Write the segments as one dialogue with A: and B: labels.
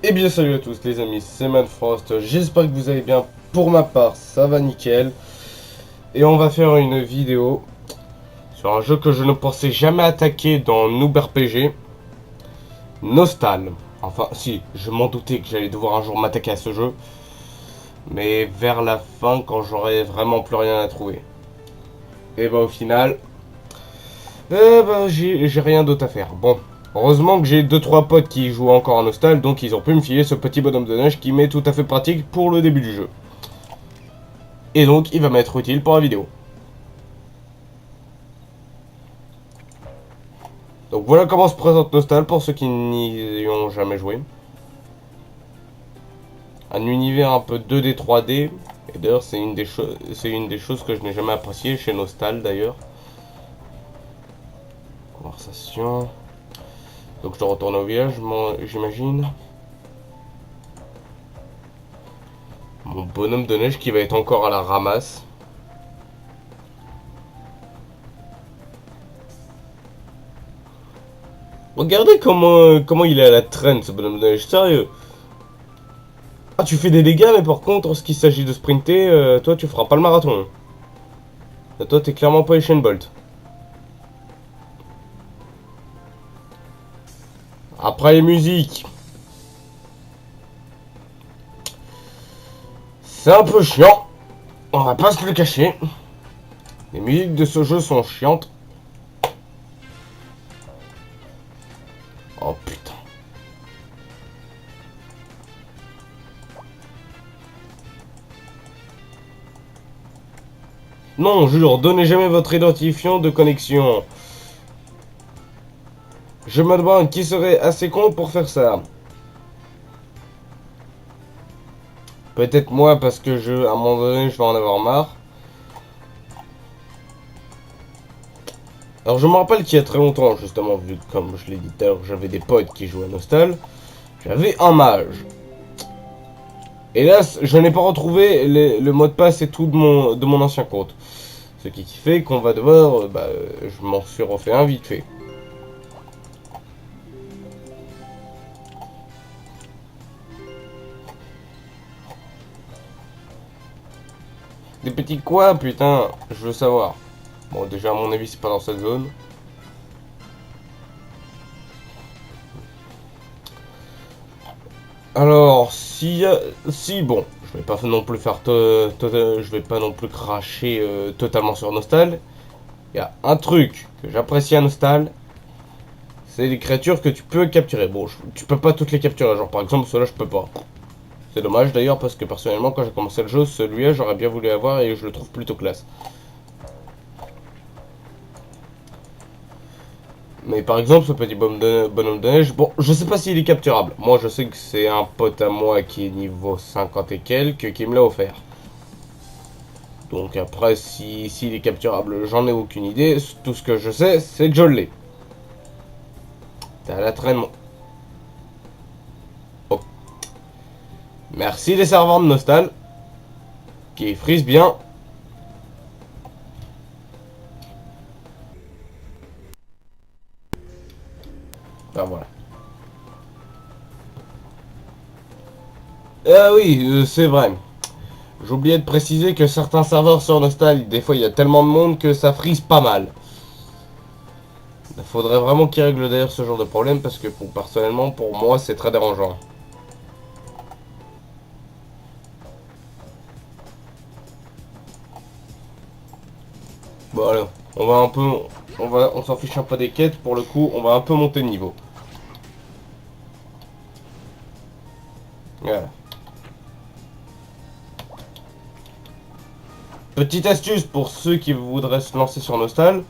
A: Et bien salut à tous les amis, c'est Manfrost, j'espère que vous allez bien. Pour ma part, ça va nickel. Et on va faire une vidéo sur un jeu que je ne pensais jamais attaquer dans Noob RPG, Nostal. Enfin si, je m'en doutais que j'allais devoir un jour m'attaquer à ce jeu, mais vers la fin quand j'aurais vraiment plus rien à trouver. Et bah au final, j'ai rien d'autre à faire. Bon, heureusement que j'ai 2-3 potes qui jouent encore à Nostal, donc ils ont pu me filer ce petit bonhomme de neige qui m'est tout à fait pratique pour le début du jeu. Et donc il va m'être utile pour la vidéo. Donc voilà comment se présente Nostal pour ceux qui n'y ont jamais joué. Un univers un peu 2D 3D. Et d'ailleurs c'est une des choses que je n'ai jamais apprécié chez Nostal d'ailleurs. Conversation. Donc je dois retourner au village, j'imagine. Mon bonhomme de neige qui va être encore à la ramasse. Regardez comment il est à la traîne ce bonhomme de neige, sérieux. Ah, tu fais des dégâts, mais par contre, ce qu'il s'agit de sprinter, toi tu feras pas le marathon. Toi t'es clairement pas Usain Bolt. Après les musiques, c'est un peu chiant, on va pas se le cacher. Les musiques de ce jeu sont chiantes. Oh putain. Non, jure, donnez jamais votre identifiant de connexion. Je me demande qui serait assez con pour faire ça. Peut-être moi parce que à un moment donné je vais en avoir marre. Alors je me rappelle qu'il y a très longtemps justement, vu que comme je l'ai dit tout à l'heure, j'avais des potes qui jouaient à Nostal. J'avais un mage. Hélas, je n'ai pas retrouvé le mot de passe et tout de mon ancien compte. Ce qui fait qu'on va devoir... je m'en suis refait un vite fait. Des petits quoi, putain? Je veux savoir. Bon, déjà, à mon avis, c'est pas dans cette zone. Alors, si, bon, je vais pas non plus faire... je vais pas non plus cracher totalement sur Nostal. Il y a un truc que j'apprécie à Nostal, c'est les créatures que tu peux capturer. Bon, tu peux pas toutes les capturer. Genre, par exemple, ceux-là, je peux pas. C'est dommage d'ailleurs parce que personnellement quand j'ai commencé le jeu, celui-là j'aurais bien voulu avoir et je le trouve plutôt classe. Mais par exemple ce petit bonhomme de neige, bon je sais pas s'il est capturable. Moi je sais que c'est un pote à moi qui est niveau 50 et quelques qui me l'a offert. Donc après s'il est capturable j'en ai aucune idée. Tout ce que je sais c'est que je l'ai. T'as la traîne. Oh. Merci les serveurs de Nostal. Qui frisent bien. Ben voilà. Ah oui, c'est vrai. J'oubliais de préciser que certains serveurs sur Nostal, des fois il y a tellement de monde que ça frise pas mal. Il faudrait vraiment qu'ils règlent d'ailleurs ce genre de problème parce que personnellement pour moi c'est très dérangeant. Bon allez, on va un peu... On s'en fiche un peu des quêtes pour le coup, on va un peu monter de niveau. Voilà. Petite astuce pour ceux qui voudraient se lancer sur Nostal.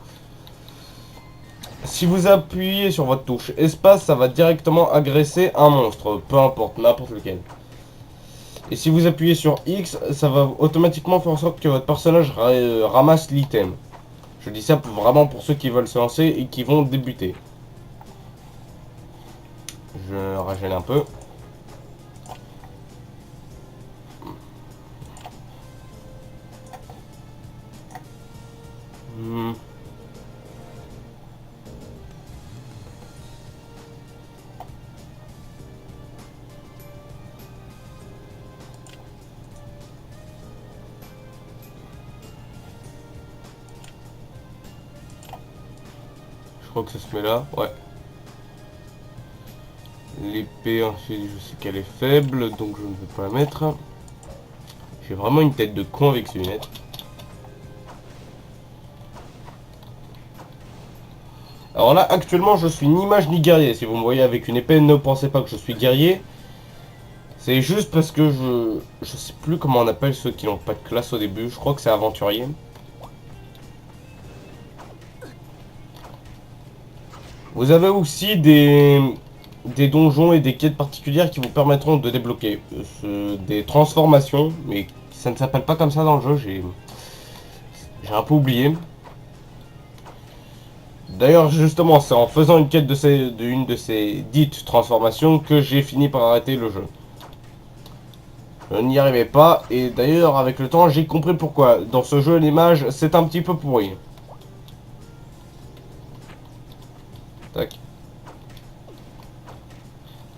A: Si vous appuyez sur votre touche espace, ça va directement agresser un monstre, peu importe, n'importe lequel. Et si vous appuyez sur X, ça va automatiquement faire en sorte que votre personnage ramasse l'item. Je dis ça vraiment pour ceux qui veulent se lancer et qui vont débuter. Je régène un peu. Hmm. crois que ça se met là. Ouais. L'épée, ensuite, je sais qu'elle est faible, donc je ne vais pas la mettre. J'ai vraiment une tête de con avec ces lunettes. Alors là, actuellement, je suis ni mage ni guerrier. Si vous me voyez avec une épée, ne pensez pas que je suis guerrier. C'est juste parce que je sais plus comment on appelle ceux qui n'ont pas de classe au début. Je crois que c'est aventurier. Vous avez aussi des donjons et des quêtes particulières qui vous permettront de débloquer des transformations. Mais ça ne s'appelle pas comme ça dans le jeu. J'ai un peu oublié. D'ailleurs, justement, c'est en faisant une quête d'une de ces dites transformations que j'ai fini par arrêter le jeu. Je n'y arrivais pas, et d'ailleurs, avec le temps, j'ai compris pourquoi. Dans ce jeu, les mages, c'est un petit peu pourri. Tac.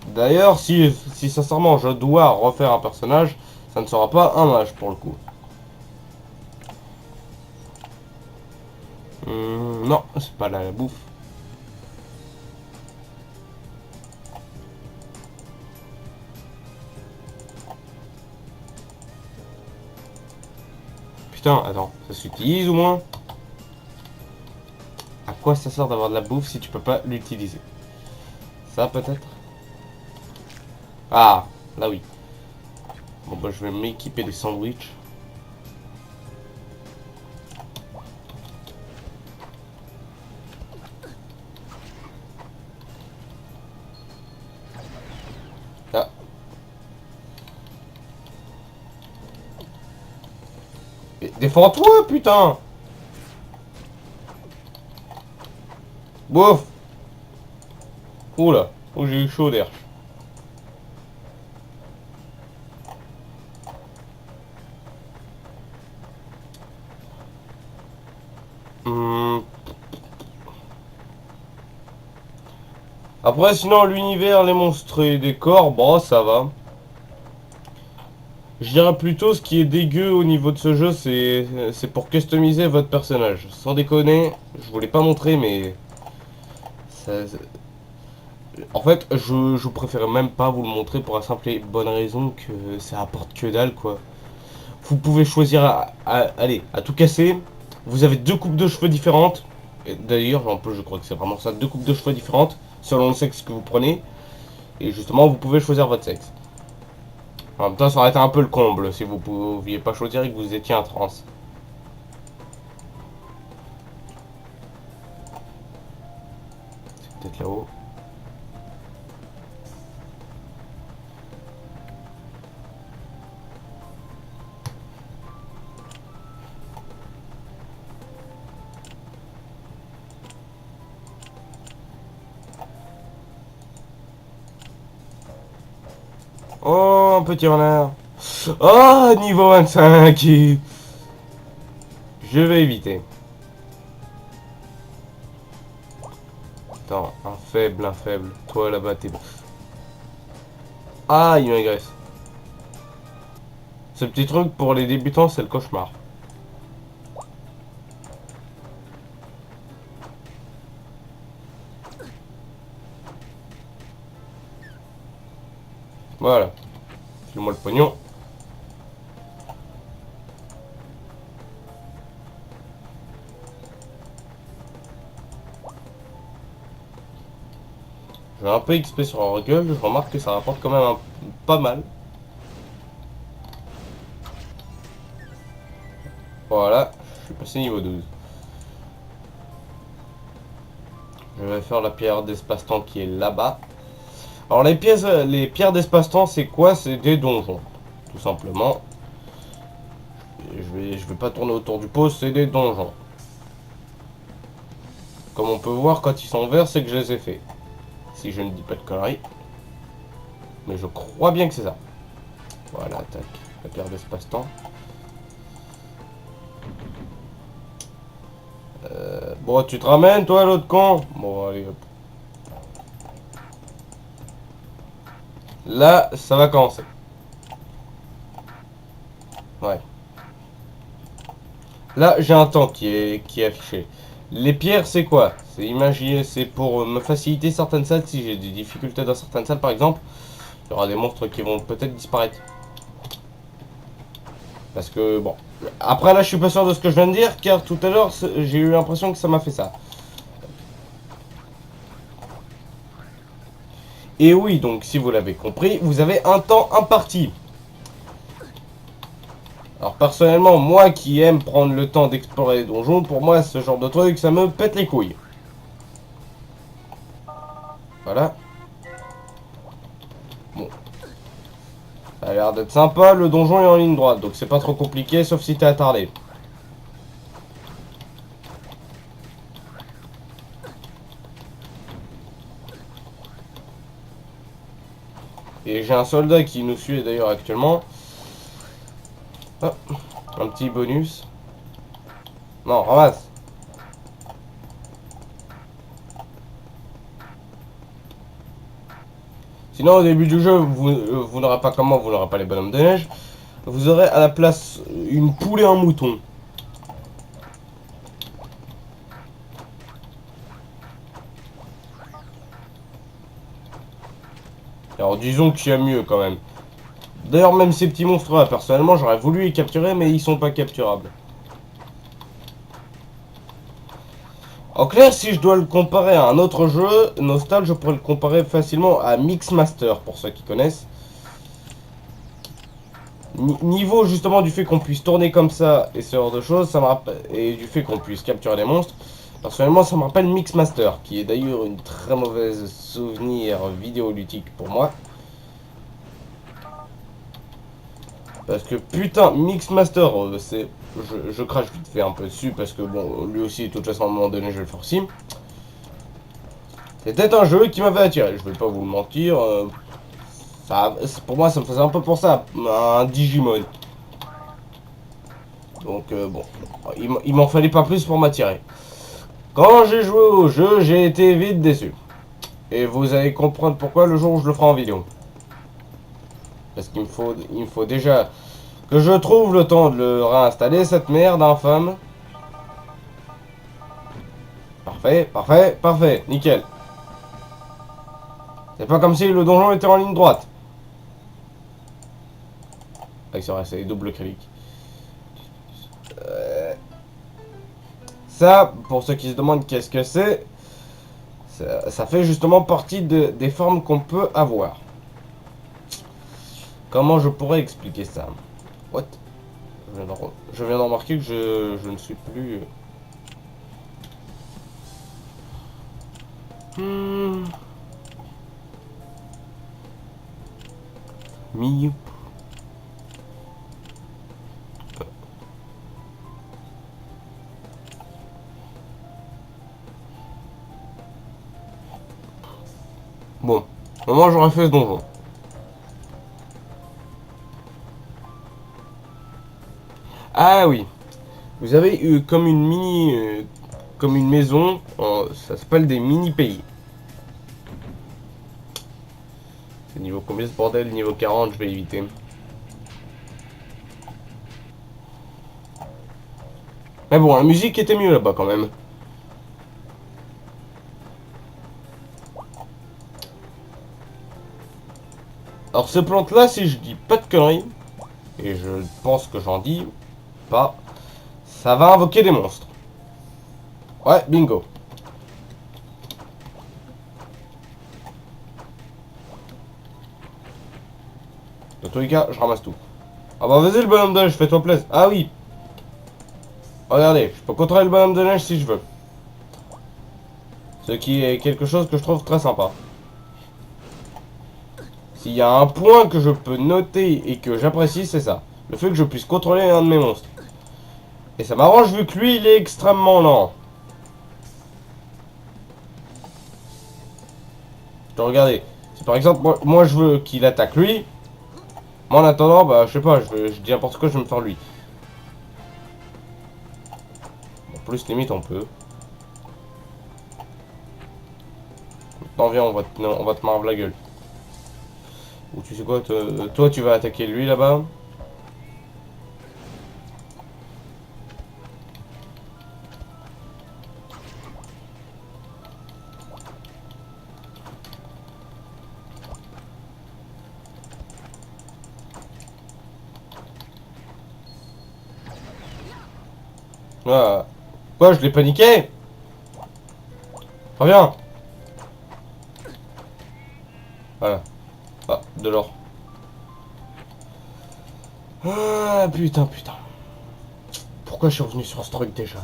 A: D'ailleurs, si sincèrement je dois refaire un personnage, ça ne sera pas un mage pour le coup. Non, c'est pas la bouffe. Putain, attends, ça s'utilise au moins? À quoi ça sert d'avoir de la bouffe si tu peux pas l'utiliser? Ça peut-être? Ah, là oui. Bon bah je vais m'équiper des sandwichs. Ah. Défends-toi, putain! Bouf! Oula, oh, j'ai eu chaud d'air. Après, sinon, l'univers, les monstres et les corps, bon, ça va. Je dirais plutôt ce qui est dégueu au niveau de ce jeu, c'est pour customiser votre personnage. Sans déconner, je voulais pas montrer, mais en fait, je préfère même pas vous le montrer pour la simple et bonne raison que ça apporte que dalle, quoi. Vous pouvez choisir allez, à tout casser. Vous avez deux coupes de cheveux différentes. D'ailleurs, en plus, je crois que c'est vraiment ça, deux coupes de cheveux différentes selon le sexe que vous prenez. Et justement, vous pouvez choisir votre sexe. En même temps, ça aurait été un peu le comble si vous pouviez pas choisir et que vous étiez un trans. C'est peut-être là-haut. Oh, un petit renard. Oh, niveau 25. Je vais éviter. Attends, un faible, un faible. Toi là-bas, t'es... Ah, il m'agresse. Ce petit truc pour les débutants, c'est le cauchemar. Voilà. File-moi le pognon. J'ai un peu XP sur un gueule, je remarque que ça rapporte quand même pas mal. Voilà, je suis passé niveau 12. Je vais faire la pierre d'espace-temps qui est là-bas. Alors les pierres d'espace-temps, c'est quoi? C'est des donjons, tout simplement. Je vais pas tourner autour du pot, c'est des donjons. Comme on peut voir, quand ils sont verts, c'est que je les ai faits. Si je ne dis pas de conneries. Mais je crois bien que c'est ça. Voilà, tac. La pierre d'espace-temps. Bon, tu te ramènes, toi, l'autre con? Bon, allez, hop. Là, ça va commencer. Ouais. Là, j'ai un temps qui est affiché. Les pierres, c'est quoi? C'est imaginer, c'est pour me faciliter certaines salles. Si j'ai des difficultés dans certaines salles, par exemple, il y aura des monstres qui vont peut-être disparaître. Parce que, bon. Après, là, je suis pas sûr de ce que je viens de dire, car tout à l'heure, j'ai eu l'impression que ça m'a fait ça. Et oui, donc, si vous l'avez compris, vous avez un temps imparti. Alors, personnellement, moi qui aime prendre le temps d'explorer les donjons, pour moi, ce genre de truc, ça me pète les couilles. Voilà. Bon. Ça a l'air d'être sympa, le donjon est en ligne droite, donc c'est pas trop compliqué, sauf si t'es attardé. Et j'ai un soldat qui nous suit d'ailleurs actuellement. Oh, un petit bonus. Non, ramasse. Sinon, au début du jeu, vous n'aurez pas comme moi, vous n'aurez pas les bonhommes de neige. Vous aurez à la place une poule et un mouton. Alors disons qu'il y a mieux quand même. D'ailleurs, même ces petits monstres-là, personnellement, j'aurais voulu les capturer, mais ils sont pas capturables. En clair, si je dois le comparer à un autre jeu, Nostal, je pourrais le comparer facilement à Mixmaster, pour ceux qui connaissent. Niveau justement du fait qu'on puisse tourner comme ça et ce genre de choses, ça me rappelle, et du fait qu'on puisse capturer les monstres, personnellement ça me rappelle Mixmaster, qui est d'ailleurs une très mauvaise souvenir vidéoludique pour moi. Parce que putain, Mixmaster, c'est... Je crache vite fait un peu dessus parce que bon, lui aussi, de toute façon, à un moment donné, je vais le forcer. C'était un jeu qui m'avait attiré, je vais pas vous le mentir. Ça, pour moi, ça me faisait un peu pour ça, un Digimon. Donc bon, il m'en fallait pas plus pour m'attirer. Quand j'ai joué au jeu, j'ai été vite déçu. Et vous allez comprendre pourquoi le jour où je le ferai en vidéo. Parce il me faut déjà que je trouve le temps de le réinstaller, cette merde infâme. Parfait, parfait, parfait, nickel. C'est pas comme si le donjon était en ligne droite. Ah, c'est vrai, c'est les doubles clics. Ça, pour ceux qui se demandent qu'est-ce que c'est, ça fait justement partie des formes qu'on peut avoir. Comment je pourrais expliquer ça? What? Je viens de remarquer que je ne suis plus... Miou. Bon, moi j'aurais fait ce donjon. Ah oui, vous avez eu comme une mini... comme une maison, ça s'appelle des mini-pays. C'est niveau combien ce bordel? Niveau 40, je vais éviter. Mais bon, la musique était mieux là-bas quand même. Alors ces plantes-là, si je dis pas de conneries, et je pense que j'en dis pas, ça va invoquer des monstres. Ouais, bingo. Dans tous les cas, je ramasse tout. Ah bah vas-y le bonhomme de neige, fais-toi plaisir. Ah oui. Regardez, je peux contrôler le bonhomme de neige si je veux. Ce qui est quelque chose que je trouve très sympa. S'il y a un point que je peux noter et que j'apprécie, c'est ça. Le fait que je puisse contrôler un de mes monstres. Et ça m'arrange vu que lui, il est extrêmement lent. Regardez. Si par exemple, moi je veux qu'il attaque lui. Moi en attendant, bah je sais pas, je dis n'importe quoi, je vais me faire lui. En plus, limite, on peut. Maintenant, viens, on va te marre la gueule. Ou tu sais quoi, toi tu vas attaquer lui là-bas. Ah. Quoi, je l'ai paniqué? Reviens. Voilà. Ah, de l'or. Ah, putain, putain. Pourquoi je suis revenu sur ce truc déjà?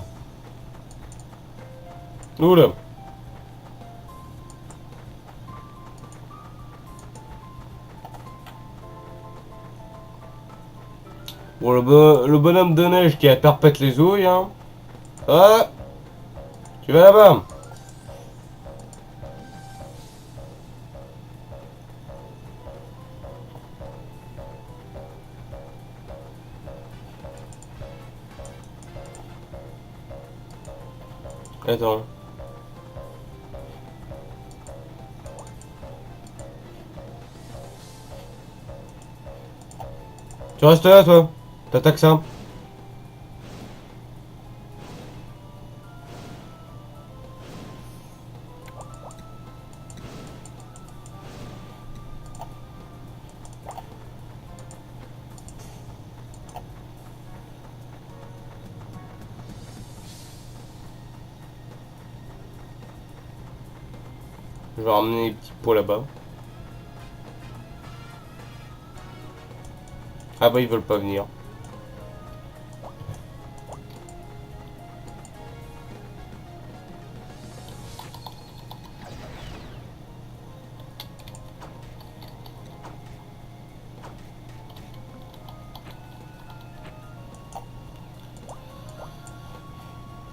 A: Oula. Bon, le bonhomme de neige qui a perpète les ouilles, hein. Ah, tu vas là-bas. Attends. Tu restes là, toi. T'attaques ça. Je vais ramener les petits pots là-bas. Ah bah ils veulent pas venir.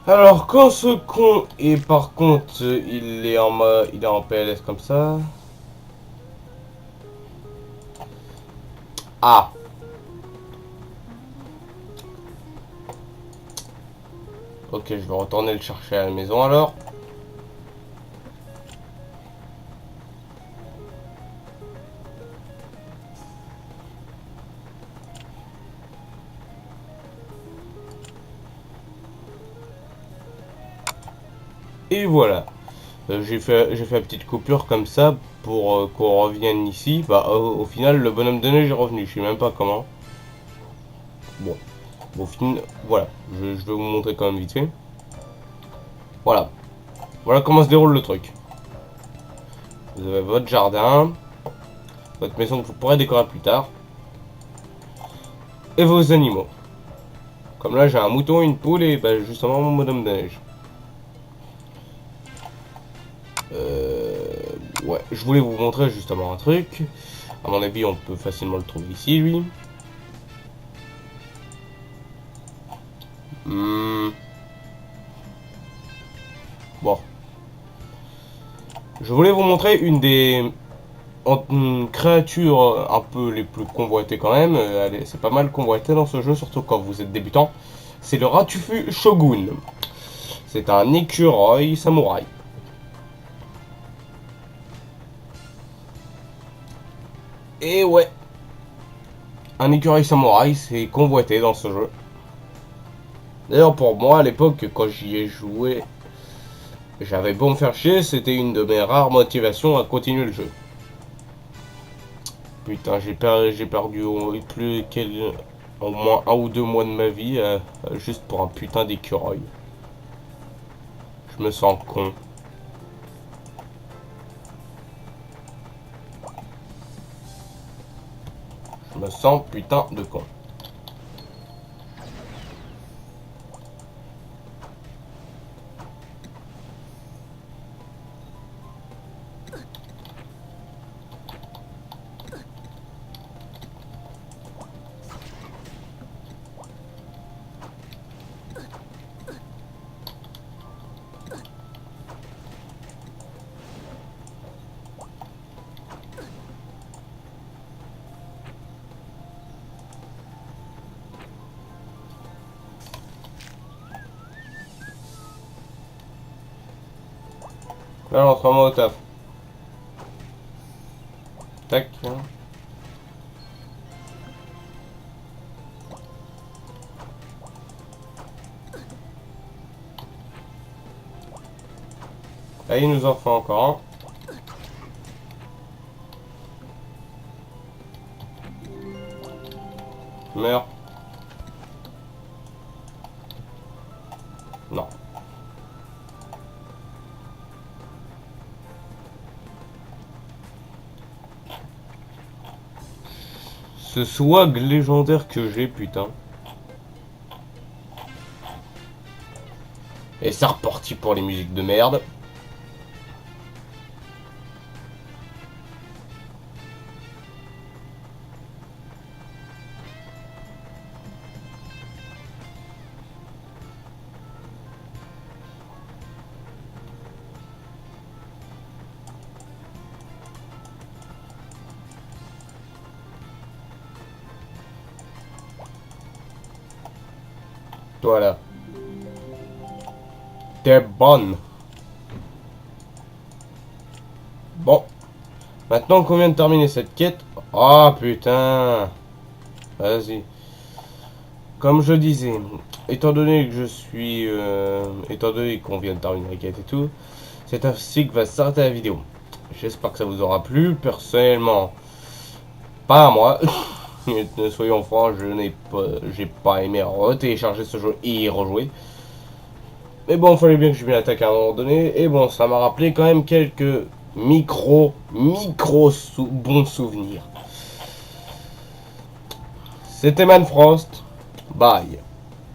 A: Alors quand ce con et par contre il est en mode, il est en PLS comme ça. Ah. Ok, je vais retourner le chercher à la maison alors. Et voilà. J'ai fait la petite coupure comme ça pour qu'on revienne ici. Bah au final le bonhomme de neige est revenu. Je sais même pas comment. Bon. Bon, voilà. Je vais vous montrer quand même vite fait. Voilà. Voilà comment se déroule le truc. Vous avez votre jardin. Votre maison que vous pourrez décorer plus tard. Et vos animaux. Comme là j'ai un mouton, une poule et bah, justement mon bonhomme de neige. Ouais, je voulais vous montrer justement un truc. À mon avis, on peut facilement le trouver ici, lui. Bon. Je voulais vous montrer une créatures un peu les plus convoitées quand même. C'est pas mal convoité dans ce jeu, surtout quand vous êtes débutant. C'est le Ratufu Shogun. C'est un écureuil samouraï. Et ouais, un écureuil samouraï, c'est convoité dans ce jeu. D'ailleurs, pour moi, à l'époque, quand j'y ai joué, j'avais beau me faire chier, c'était une de mes rares motivations à continuer le jeu. Putain, j'ai perdu au moins 1 ou 2 mois de ma vie juste pour un putain d'écureuil. Je me sens con. Je me sens putain de con. Là, on se remet au taf. Tac. Là, il nous en faut encore un. Meurs. Ce swag légendaire que j'ai, putain. Et c'est reparti pour les musiques de merde. Voilà. T'es bonne. Bon. Maintenant qu'on vient de terminer cette quête... Oh putain. Vas-y. Comme je disais, étant donné que je suis... étant donné qu'on vient de terminer la quête et tout, c'est ainsi que va s'arrêter la vidéo. J'espère que ça vous aura plu. Personnellement, pas à moi. Soyons francs, j'ai pas aimé retélécharger ce jeu et y rejouer. Mais bon, il fallait bien que je m'y attaque à un moment donné. Et bon, ça m'a rappelé quand même quelques bons souvenirs. C'était Manfrost. Bye.